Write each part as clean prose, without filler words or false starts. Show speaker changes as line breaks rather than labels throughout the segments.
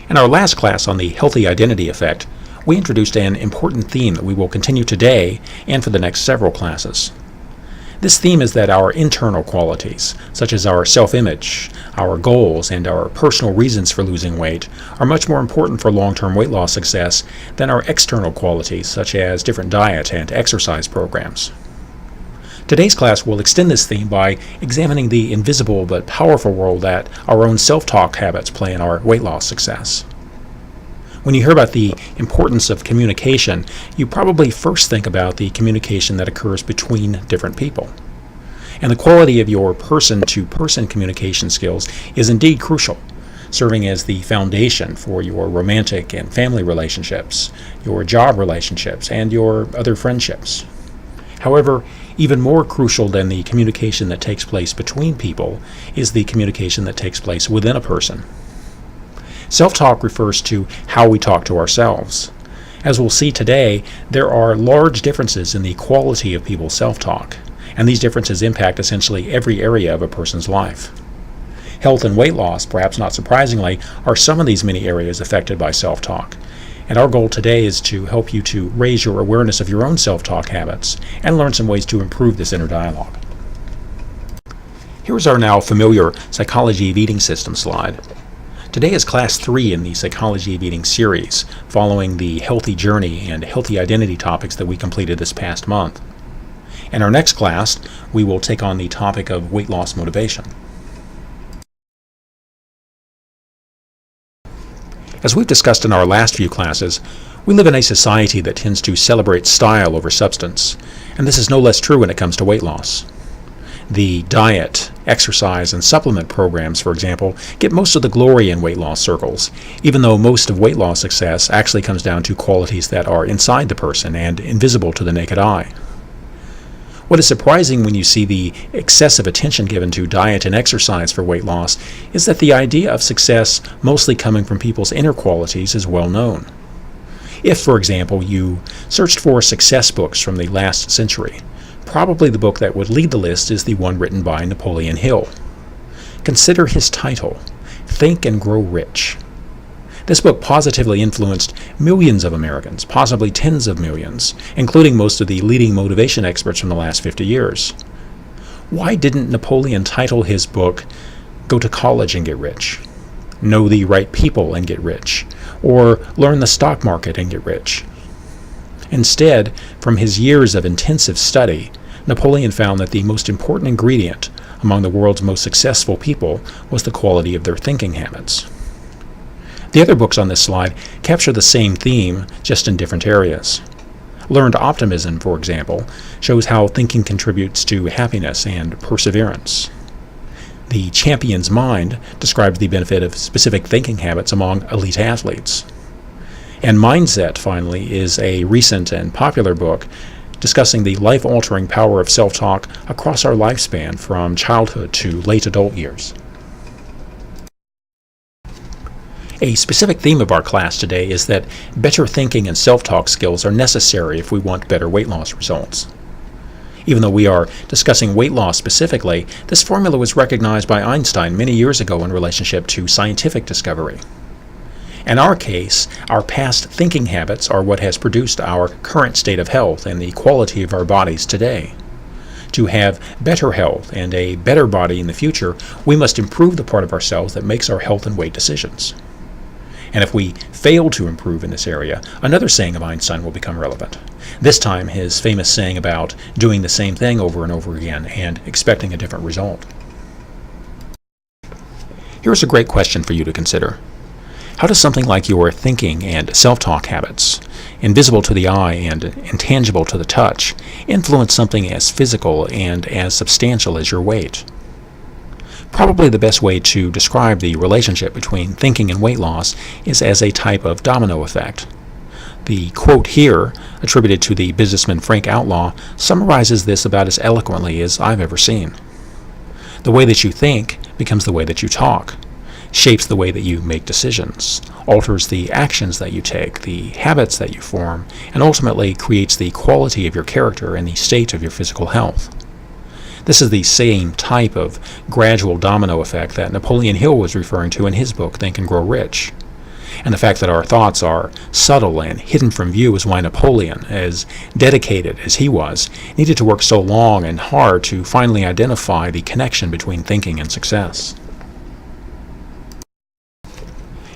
In our last class on the healthy identity effect, we introduced an important theme that we will continue today and for the next several classes. This theme is that our internal qualities, such as our self-image, our goals, and our personal reasons for losing weight, are much more important for long-term weight loss success than our external qualities, such as different diet and exercise programs. Today's class will extend this theme by examining the invisible but powerful role that our own self-talk habits play in our weight loss success. When you hear about the importance of communication, you probably first think about the communication that occurs between different people. And the quality of your person-to-person communication skills is indeed crucial, serving as the foundation for your romantic and family relationships, your job relationships, and your other friendships. However, even more crucial than the communication that takes place between people is the communication that takes place within a person. Self-talk refers to how we talk to ourselves. As we'll see today, there are large differences in the quality of people's self-talk, and these differences impact essentially every area of a person's life. Health and weight loss, perhaps not surprisingly, are some of these many areas affected by self-talk. And our goal today is to help you to raise your awareness of your own self-talk habits and learn some ways to improve this inner dialogue. Here's our now familiar Psychology of Eating System slide. Today is Class 3 in the Psychology of Eating series, following the Healthy Journey and Healthy Identity topics that we completed this past month. In our next class, we will take on the topic of weight loss motivation. As we've discussed in our last few classes, we live in a society that tends to celebrate style over substance, and this is no less true when it comes to weight loss. The diet, exercise, and supplement programs, for example, get most of the glory in weight loss circles, even though most of weight loss success actually comes down to qualities that are inside the person and invisible to the naked eye. What is surprising when you see the excessive attention given to diet and exercise for weight loss is that the idea of success mostly coming from people's inner qualities is well known. If, for example, you searched for success books from the last century, probably the book that would lead the list is the one written by Napoleon Hill. Consider his title, Think and Grow Rich. This book positively influenced millions of Americans, possibly tens of millions, including most of the leading motivation experts from the last 50 years. Why didn't Napoleon title his book, Go to College and Get Rich? Know the Right People and Get Rich? Or Learn the Stock Market and Get Rich? Instead, from his years of intensive study, Napoleon found that the most important ingredient among the world's most successful people was the quality of their thinking habits. The other books on this slide capture the same theme, just in different areas. Learned Optimism, for example, shows how thinking contributes to happiness and perseverance. The Champion's Mind describes the benefit of specific thinking habits among elite athletes. And Mindset, finally, is a recent and popular book discussing the life-altering power of self-talk across our lifespan from childhood to late adult years. A specific theme of our class today is that better thinking and self-talk skills are necessary if we want better weight loss results. Even though we are discussing weight loss specifically, this formula was recognized by Einstein many years ago in relationship to scientific discovery. In our case, our past thinking habits are what has produced our current state of health and the quality of our bodies today. To have better health and a better body in the future, we must improve the part of ourselves that makes our health and weight decisions. And if we fail to improve in this area, another saying of Einstein will become relevant. This time, his famous saying about doing the same thing over and over again and expecting a different result. Here's a great question for you to consider. How does something like your thinking and self-talk habits, invisible to the eye and intangible to the touch, influence something as physical and as substantial as your weight? Probably the best way to describe the relationship between thinking and weight loss is as a type of domino effect. The quote here, attributed to the businessman Frank Outlaw, summarizes this about as eloquently as I've ever seen. The way that you think becomes the way that you talk, shapes the way that you make decisions, alters the actions that you take, the habits that you form, and ultimately creates the quality of your character and the state of your physical health. This is the same type of gradual domino effect that Napoleon Hill was referring to in his book, Think and Grow Rich. And the fact that our thoughts are subtle and hidden from view is why Napoleon, as dedicated as he was, needed to work so long and hard to finally identify the connection between thinking and success.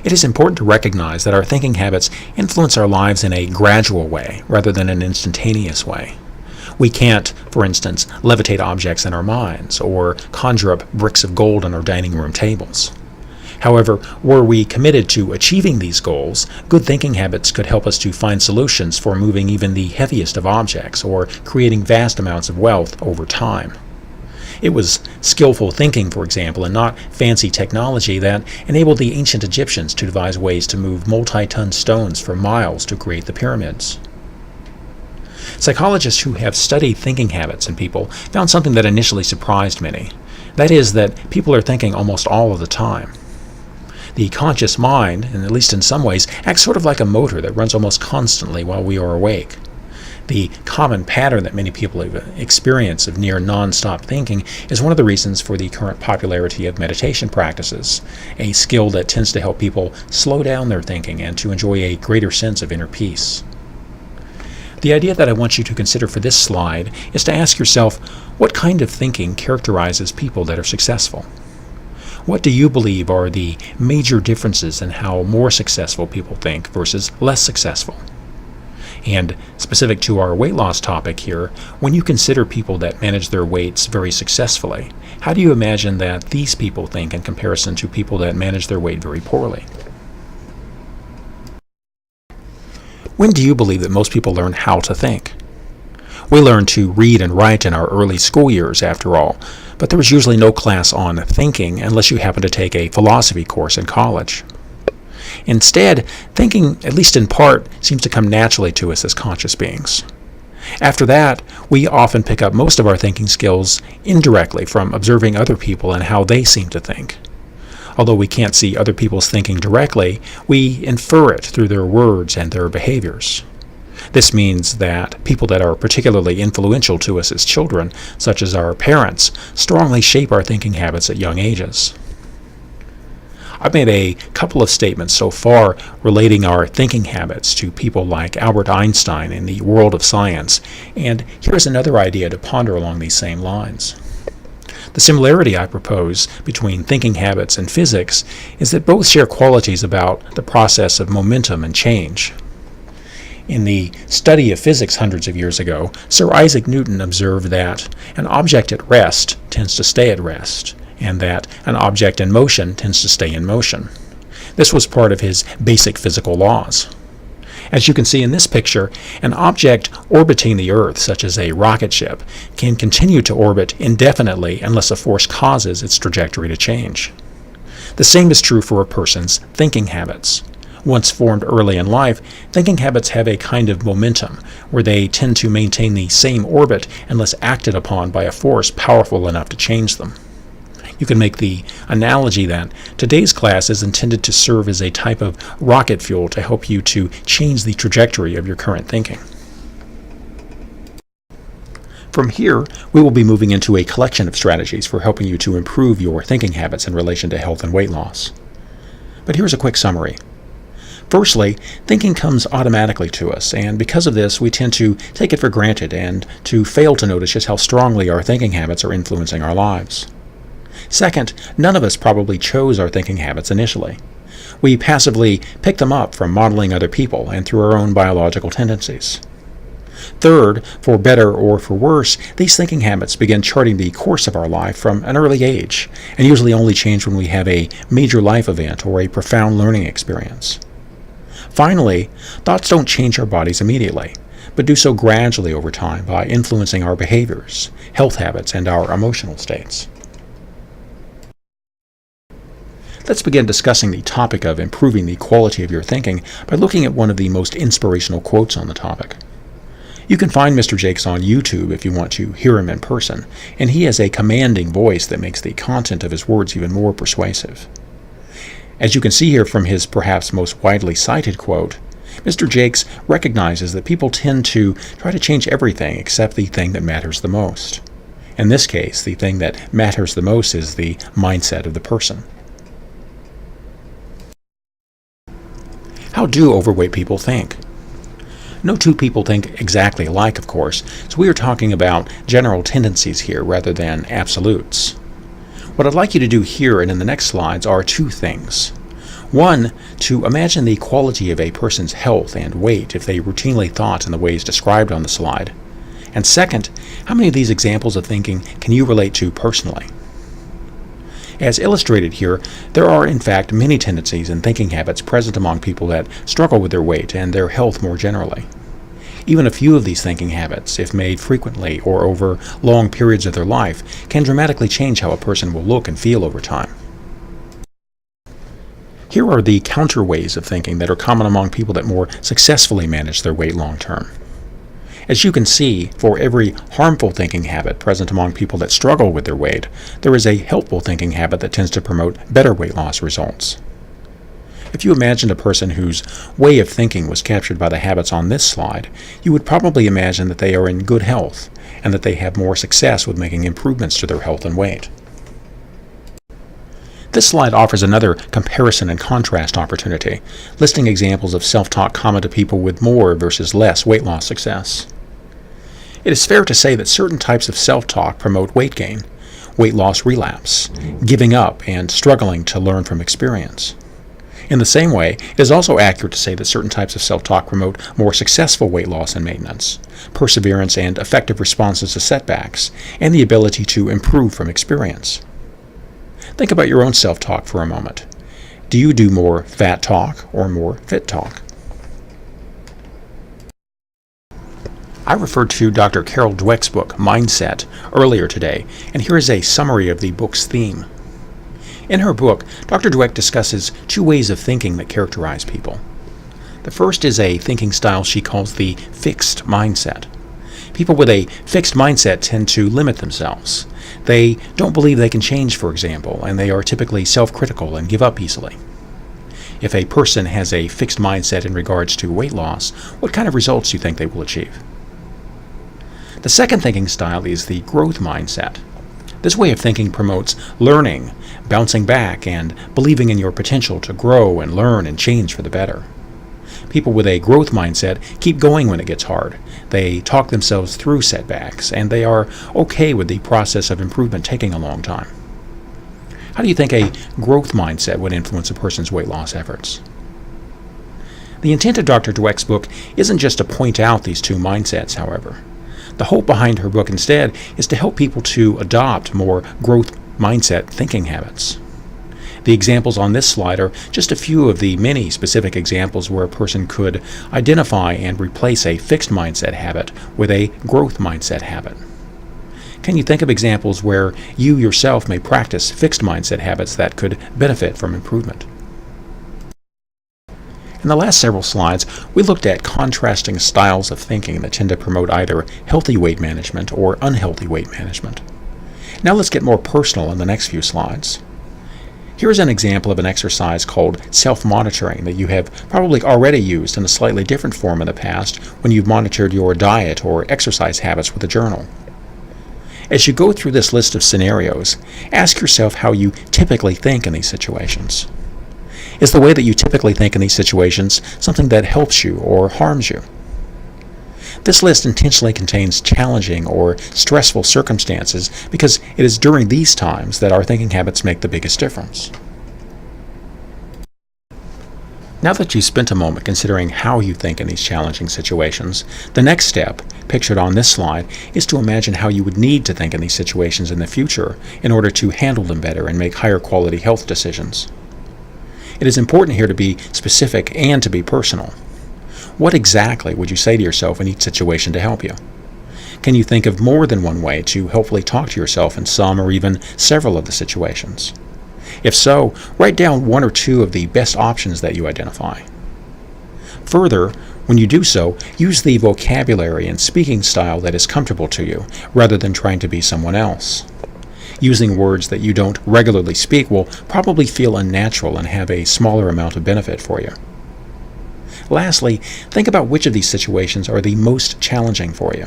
It is important to recognize that our thinking habits influence our lives in a gradual way rather than an instantaneous way. We can't, for instance, levitate objects in our minds or conjure up bricks of gold on our dining room tables. However, were we committed to achieving these goals, good thinking habits could help us to find solutions for moving even the heaviest of objects or creating vast amounts of wealth over time. It was skillful thinking, for example, and not fancy technology that enabled the ancient Egyptians to devise ways to move multi-ton stones for miles to create the pyramids. Psychologists who have studied thinking habits in people found something that initially surprised many. That is that people are thinking almost all of the time. The conscious mind, and at least in some ways, acts sort of like a motor that runs almost constantly while we are awake. The common pattern that many people experience of near non-stop thinking is one of the reasons for the current popularity of meditation practices, a skill that tends to help people slow down their thinking and to enjoy a greater sense of inner peace. The idea that I want you to consider for this slide is to ask yourself, what kind of thinking characterizes people that are successful? What do you believe are the major differences in how more successful people think versus less successful? And specific to our weight loss topic here, when you consider people that manage their weights very successfully, how do you imagine that these people think in comparison to people that manage their weight very poorly? When do you believe that most people learn how to think? We learn to read and write in our early school years, after all, but there is usually no class on thinking unless you happen to take a philosophy course in college. Instead, thinking, at least in part, seems to come naturally to us as conscious beings. After that, we often pick up most of our thinking skills indirectly from observing other people and how they seem to think. Although we can't see other people's thinking directly, we infer it through their words and their behaviors. This means that people that are particularly influential to us as children, such as our parents, strongly shape our thinking habits at young ages. I've made a couple of statements so far relating our thinking habits to people like Albert Einstein in the world of science, and here's another idea to ponder along these same lines. The similarity I propose between thinking habits and physics is that both share qualities about the process of momentum and change. In the study of physics hundreds of years ago, Sir Isaac Newton observed that an object at rest tends to stay at rest, and that an object in motion tends to stay in motion. This was part of his basic physical laws. As you can see in this picture, an object orbiting the Earth, such as a rocket ship, can continue to orbit indefinitely unless a force causes its trajectory to change. The same is true for a person's thinking habits. Once formed early in life, thinking habits have a kind of momentum, where they tend to maintain the same orbit unless acted upon by a force powerful enough to change them. You can make the analogy that today's class is intended to serve as a type of rocket fuel to help you to change the trajectory of your current thinking. From here, we will be moving into a collection of strategies for helping you to improve your thinking habits in relation to health and weight loss. But here's a quick summary. Firstly, thinking comes automatically to us, and because of this, we tend to take it for granted and to fail to notice just how strongly our thinking habits are influencing our lives. Second, none of us probably chose our thinking habits initially. We passively pick them up from modeling other people and through our own biological tendencies. Third, for better or for worse, these thinking habits begin charting the course of our life from an early age, and usually only change when we have a major life event or a profound learning experience. Finally, thoughts don't change our bodies immediately, but do so gradually over time by influencing our behaviors, health habits, and our emotional states. Let's begin discussing the topic of improving the quality of your thinking by looking at one of the most inspirational quotes on the topic. You can find Mr. Jakes on YouTube if you want to hear him in person, and he has a commanding voice that makes the content of his words even more persuasive. As you can see here from his perhaps most widely cited quote, Mr. Jakes recognizes that people tend to try to change everything except the thing that matters the most. In this case, the thing that matters the most is the mindset of the person. How do overweight people think? No two people think exactly alike, of course, so we are talking about general tendencies here rather than absolutes. What I'd like you to do here and in the next slides are two things. One, to imagine the quality of a person's health and weight if they routinely thought in the ways described on the slide. And second, how many of these examples of thinking can you relate to personally? As illustrated here, there are in fact many tendencies and thinking habits present among people that struggle with their weight and their health more generally. Even a few of these thinking habits, if made frequently or over long periods of their life, can dramatically change how a person will look and feel over time. Here are the counter ways of thinking that are common among people that more successfully manage their weight long term. As you can see, for every harmful thinking habit present among people that struggle with their weight, there is a helpful thinking habit that tends to promote better weight loss results. If you imagined a person whose way of thinking was captured by the habits on this slide, you would probably imagine that they are in good health and that they have more success with making improvements to their health and weight. This slide offers another comparison and contrast opportunity, listing examples of self-talk common to people with more versus less weight loss success. It is fair to say that certain types of self-talk promote weight gain, weight loss relapse, giving up, and struggling to learn from experience. In the same way, it is also accurate to say that certain types of self-talk promote more successful weight loss and maintenance, perseverance and effective responses to setbacks, and the ability to improve from experience. Think about your own self-talk for a moment. Do you do more fat talk or more fit talk? I referred to Dr. Carol Dweck's book, Mindset, earlier today, and here is a summary of the book's theme. In her book, Dr. Dweck discusses two ways of thinking that characterize people. The first is a thinking style she calls the fixed mindset. People with a fixed mindset tend to limit themselves. They don't believe they can change, for example, and they are typically self-critical and give up easily. If a person has a fixed mindset in regards to weight loss, what kind of results do you think they will achieve? The second thinking style is the growth mindset. This way of thinking promotes learning, bouncing back, and believing in your potential to grow and learn and change for the better. People with a growth mindset keep going when it gets hard. They talk themselves through setbacks, and they are okay with the process of improvement taking a long time. How do you think a growth mindset would influence a person's weight loss efforts? The intent of Dr. Dweck's book isn't just to point out these two mindsets, however. The hope behind her book instead is to help people to adopt more growth mindset thinking habits. The examples on this slide are just a few of the many specific examples where a person could identify and replace a fixed mindset habit with a growth mindset habit. Can you think of examples where you yourself may practice fixed mindset habits that could benefit from improvement? In the last several slides, we looked at contrasting styles of thinking that tend to promote either healthy weight management or unhealthy weight management. Now let's get more personal in the next few slides. Here's an example of an exercise called self-monitoring that you have probably already used in a slightly different form in the past when you've monitored your diet or exercise habits with a journal. As you go through this list of scenarios, ask yourself how you typically think in these situations. Is the way that you typically think in these situations something that helps you or harms you? This list intentionally contains challenging or stressful circumstances because it is during these times that our thinking habits make the biggest difference. Now that you've spent a moment considering how you think in these challenging situations, the next step, pictured on this slide, is to imagine how you would need to think in these situations in the future in order to handle them better and make higher quality health decisions. It is important here to be specific and to be personal. What exactly would you say to yourself in each situation to help you? Can you think of more than one way to helpfully talk to yourself in some or even several of the situations? If so, write down one or two of the best options that you identify. Further, when you do so, use the vocabulary and speaking style that is comfortable to you, rather than trying to be someone else. Using words that you don't regularly speak will probably feel unnatural and have a smaller amount of benefit for you. Lastly, think about which of these situations are the most challenging for you.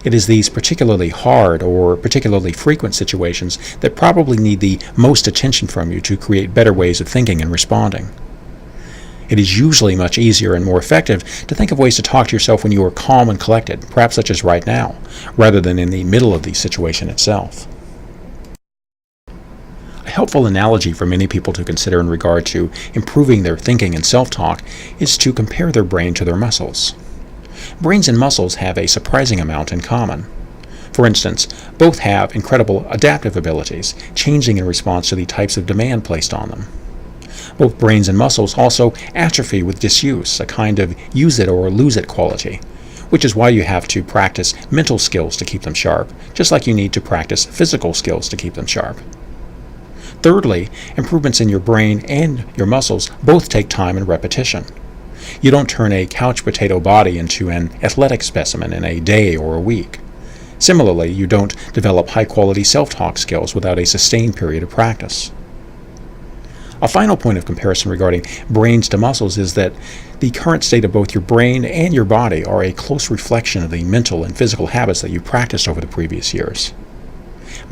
It is these particularly hard or particularly frequent situations that probably need the most attention from you to create better ways of thinking and responding. It is usually much easier and more effective to think of ways to talk to yourself when you are calm and collected, perhaps such as right now, rather than in the middle of the situation itself. A helpful analogy for many people to consider in regard to improving their thinking and self-talk is to compare their brain to their muscles. Brains and muscles have a surprising amount in common. For instance, both have incredible adaptive abilities, changing in response to the types of demand placed on them. Both brains and muscles also atrophy with disuse, a kind of use it or lose it quality, which is why you have to practice mental skills to keep them sharp, just like you need to practice physical skills to keep them sharp. Thirdly, improvements in your brain and your muscles both take time and repetition. You don't turn a couch potato body into an athletic specimen in a day or a week. Similarly, you don't develop high-quality self-talk skills without a sustained period of practice. A final point of comparison regarding brains to muscles is that the current state of both your brain and your body are a close reflection of the mental and physical habits that you practiced over the previous years.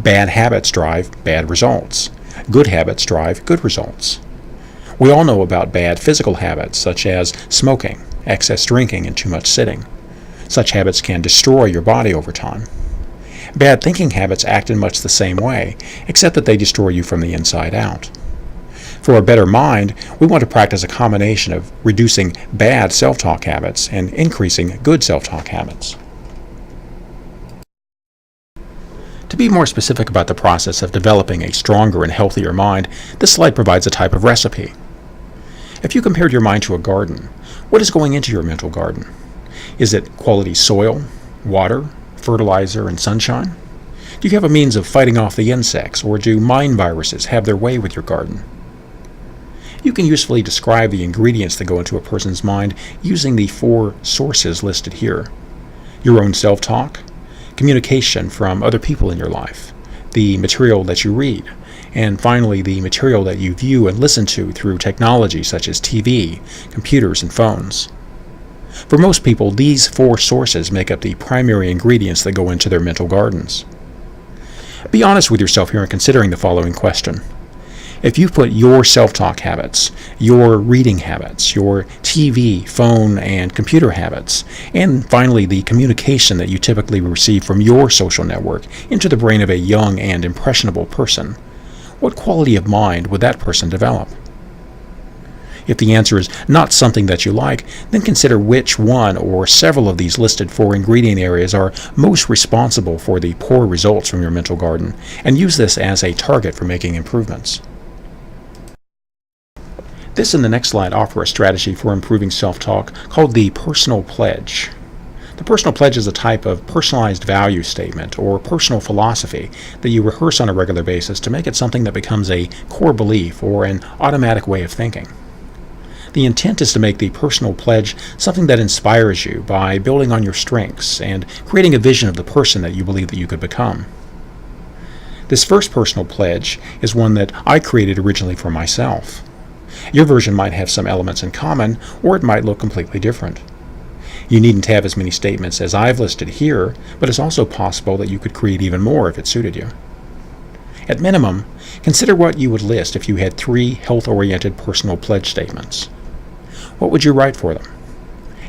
Bad habits drive bad results. Good habits drive good results. We all know about bad physical habits such as smoking, excess drinking, and too much sitting. Such habits can destroy your body over time. Bad thinking habits act in much the same way, except that they destroy you from the inside out. For a better mind, we want to practice a combination of reducing bad self-talk habits and increasing good self-talk habits. To be more specific about the process of developing a stronger and healthier mind, this slide provides a type of recipe. If you compared your mind to a garden, what is going into your mental garden? Is it quality soil, water, fertilizer, and sunshine? Do you have a means of fighting off the insects, or do mind viruses have their way with your garden? You can usefully describe the ingredients that go into a person's mind using the 4 sources listed here: your own self-talk, communication from other people in your life, the material that you read, and finally the material that you view and listen to through technology such as TV, computers, and phones. For most people, these 4 sources make up the primary ingredients that go into their mental gardens. Be honest with yourself here in considering the following question. If you put your self-talk habits, your reading habits, your TV, phone, and computer habits, and finally the communication that you typically receive from your social network into the brain of a young and impressionable person, what quality of mind would that person develop? If the answer is not something that you like, then consider which one or several of these listed 4 ingredient areas are most responsible for the poor results from your mental garden, and use this as a target for making improvements. This and the next slide offer a strategy for improving self-talk called the personal pledge. The personal pledge is a type of personalized value statement or personal philosophy that you rehearse on a regular basis to make it something that becomes a core belief or an automatic way of thinking. The intent is to make the personal pledge something that inspires you by building on your strengths and creating a vision of the person that you believe that you could become. This first personal pledge is one that I created originally for myself. Your version might have some elements in common, or it might look completely different. You needn't have as many statements as I've listed here, but it's also possible that you could create even more if it suited you. At minimum, consider what you would list if you had 3 health-oriented personal pledge statements. What would you write for them?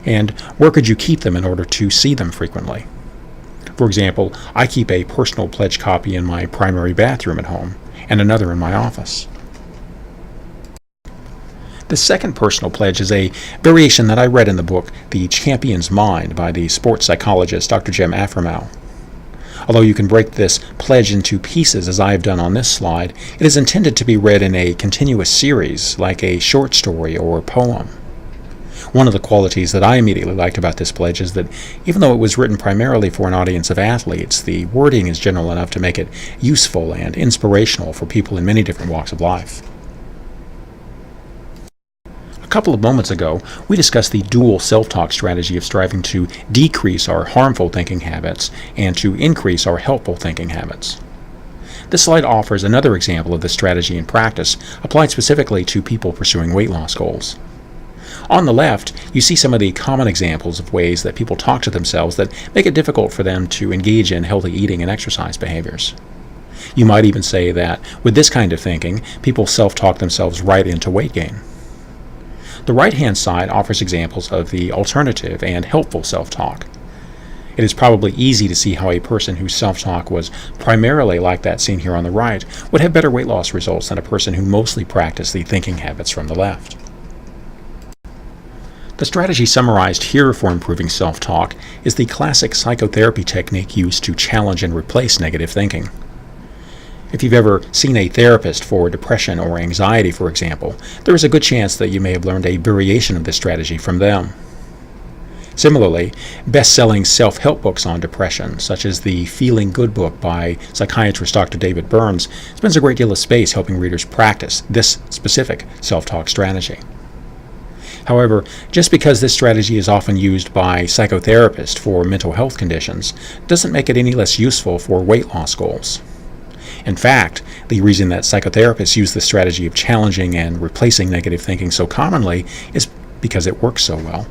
And where could you keep them in order to see them frequently? For example, I keep a personal pledge copy in my primary bathroom at home, and another in my office. The second personal pledge is a variation that I read in the book The Champion's Mind by the sports psychologist Dr. Jem Afremow. Although you can break this pledge into pieces as I have done on this slide, it is intended to be read in a continuous series, like a short story or poem. One of the qualities that I immediately liked about this pledge is that even though it was written primarily for an audience of athletes, the wording is general enough to make it useful and inspirational for people in many different walks of life. A couple of moments ago, we discussed the dual self-talk strategy of striving to decrease our harmful thinking habits and to increase our helpful thinking habits. This slide offers another example of this strategy in practice, applied specifically to people pursuing weight loss goals. On the left, you see some of the common examples of ways that people talk to themselves that make it difficult for them to engage in healthy eating and exercise behaviors. You might even say that with this kind of thinking, people self-talk themselves right into weight gain. The right-hand side offers examples of the alternative and helpful self-talk. It is probably easy to see how a person whose self-talk was primarily like that seen here on the right would have better weight loss results than a person who mostly practiced the thinking habits from the left. The strategy summarized here for improving self-talk is the classic psychotherapy technique used to challenge and replace negative thinking. If you've ever seen a therapist for depression or anxiety, for example, there is a good chance that you may have learned a variation of this strategy from them. Similarly, best-selling self-help books on depression, such as the Feeling Good book by psychiatrist Dr. David Burns, spends a great deal of space helping readers practice this specific self-talk strategy. However, just because this strategy is often used by psychotherapists for mental health conditions doesn't make it any less useful for weight loss goals. In fact, the reason that psychotherapists use the strategy of challenging and replacing negative thinking so commonly is because it works so well.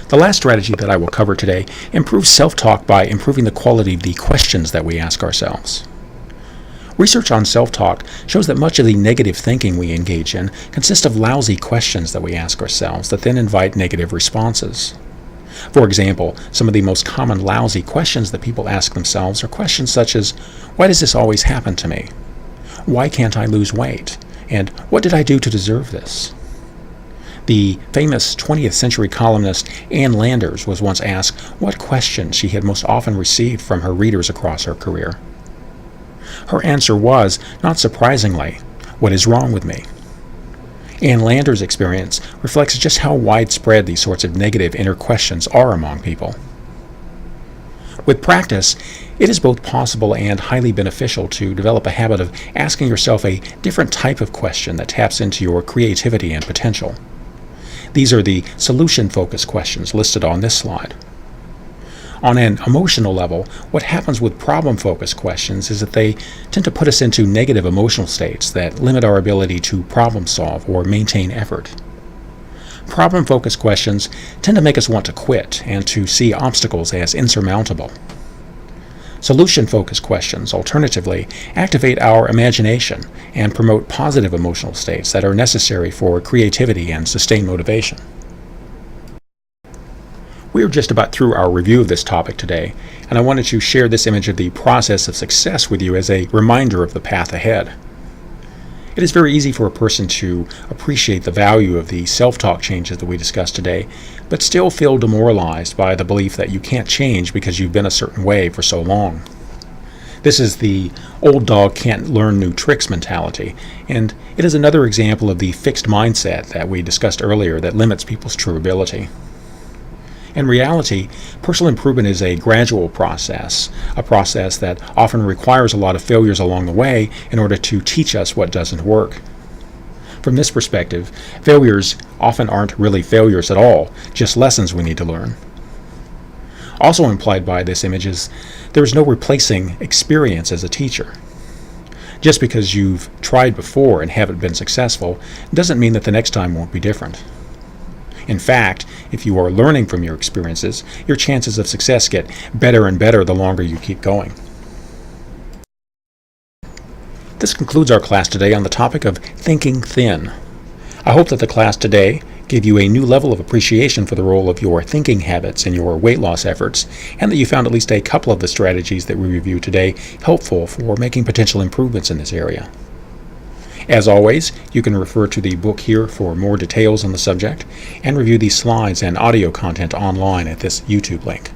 The last strategy that I will cover today improves self-talk by improving the quality of the questions that we ask ourselves. Research on self-talk shows that much of the negative thinking we engage in consists of lousy questions that we ask ourselves that then invite negative responses. For example, some of the most common lousy questions that people ask themselves are questions such as, why does this always happen to me? Why can't I lose weight? And what did I do to deserve this? The famous 20th century columnist Ann Landers was once asked what question she had most often received from her readers across her career. Her answer was, not surprisingly, what is wrong with me? Ann Landers' experience reflects just how widespread these sorts of negative inner questions are among people. With practice, it is both possible and highly beneficial to develop a habit of asking yourself a different type of question that taps into your creativity and potential. These are the solution-focused questions listed on this slide. On an emotional level, what happens with problem-focused questions is that they tend to put us into negative emotional states that limit our ability to problem-solve or maintain effort. Problem-focused questions tend to make us want to quit and to see obstacles as insurmountable. Solution-focused questions, alternatively, activate our imagination and promote positive emotional states that are necessary for creativity and sustained motivation. We are just about through our review of this topic today, and I wanted to share this image of the process of success with you as a reminder of the path ahead. It is very easy for a person to appreciate the value of the self-talk changes that we discussed today, but still feel demoralized by the belief that you can't change because you've been a certain way for so long. This is the old dog can't learn new tricks mentality, and it is another example of the fixed mindset that we discussed earlier that limits people's true ability. In reality, personal improvement is a gradual process, a process that often requires a lot of failures along the way in order to teach us what doesn't work. From this perspective, failures often aren't really failures at all, just lessons we need to learn. Also implied by this image is there is no replacing experience as a teacher. Just because you've tried before and haven't been successful doesn't mean that the next time won't be different. In fact, if you are learning from your experiences, your chances of success get better and better the longer you keep going. This concludes our class today on the topic of thinking thin. I hope that the class today gave you a new level of appreciation for the role of your thinking habits in your weight loss efforts, and that you found at least a couple of the strategies that we reviewed today helpful for making potential improvements in this area. As always, you can refer to the book here for more details on the subject and review these slides and audio content online at this YouTube link.